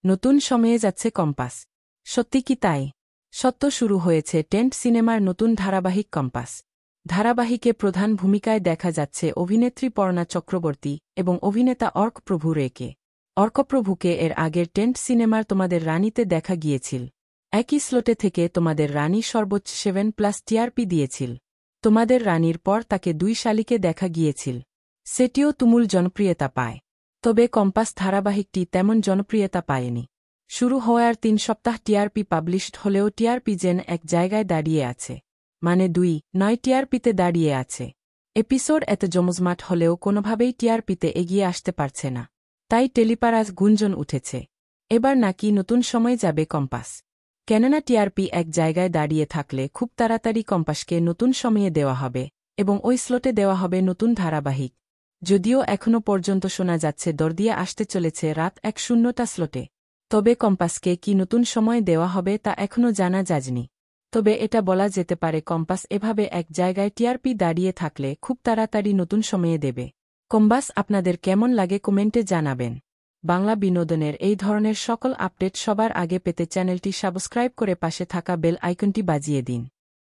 নতুন সময়ে যাচ্ছে কম্পাস। সত্যি কি তাই? সত্য, শুরু হয়েছে টেন্ট সিনেমার নতুন ধারাবাহিক কম্পাস। ধারাবাহিকে প্রধান ভূমিকায় দেখা যাচ্ছে অভিনেত্রী পর্ণা চক্রবর্তী এবং অভিনেতা অর্ক প্রভু রেকে। অর্ক প্রভুকে এর আগের টেন্ট সিনেমার তোমাদের রানীতে দেখা গিয়েছিল। একই স্লোটে থেকে তোমাদের রানী সর্বোচ্চ 7+ টিআরপি দিয়েছিল। তোমাদের রানীর পর তাকে 2 শালিকে দেখা গিয়েছিল। সেটিও তুমুল জনপ্রিয়তা পায়। তবে কম্পাস ধারাবাহিকটি তেমন জনপ্রিয়তা পায়নি। শুরু হওয়ার 3 সপ্তাহ টিআরপি পাবলিশড হলেও টিআরপি যেন এক জায়গায় দাঁড়িয়ে আছে, মানে 2.9 টিআরপিতে দাঁড়িয়ে আছে। এপিসোড এত জমজমাট হলেও কোনোভাবেই টিআরপিতে এগিয়ে আসতে পারছে না। তাই টেলিপাড়ায় গুঞ্জন উঠেছে, এবার নাকি নতুন সময় যাবে কম্পাস। কেননা টিআরপি এক জায়গায় দাঁড়িয়ে থাকলে খুব তাড়াতাড়ি কম্পাসকে নতুন সময়ে দেওয়া হবে এবং ওই স্লটে দেওয়া হবে নতুন ধারাবাহিক। যদিও এখনও পর্যন্ত শোনা যাচ্ছে দরদিয়ে আসতে চলেছে রাত 1:00টা স্লটে। তবে কম্পাসকে কি নতুন সময় দেওয়া হবে তা এখনও জানা যায়নি। তবে এটা বলা যেতে পারে কম্পাস এভাবে এক জায়গায় টিআরপি দাঁড়িয়ে থাকলে খুব তাড়াতাড়ি নতুন সময়ে দেবে। কম্পাস আপনাদের কেমন লাগে কমেন্টে জানাবেন। বাংলা বিনোদনের এই ধরনের সকল আপডেট সবার আগে পেতে চ্যানেলটি সাবস্ক্রাইব করে পাশে থাকা বেল আইকনটি বাজিয়ে দিন।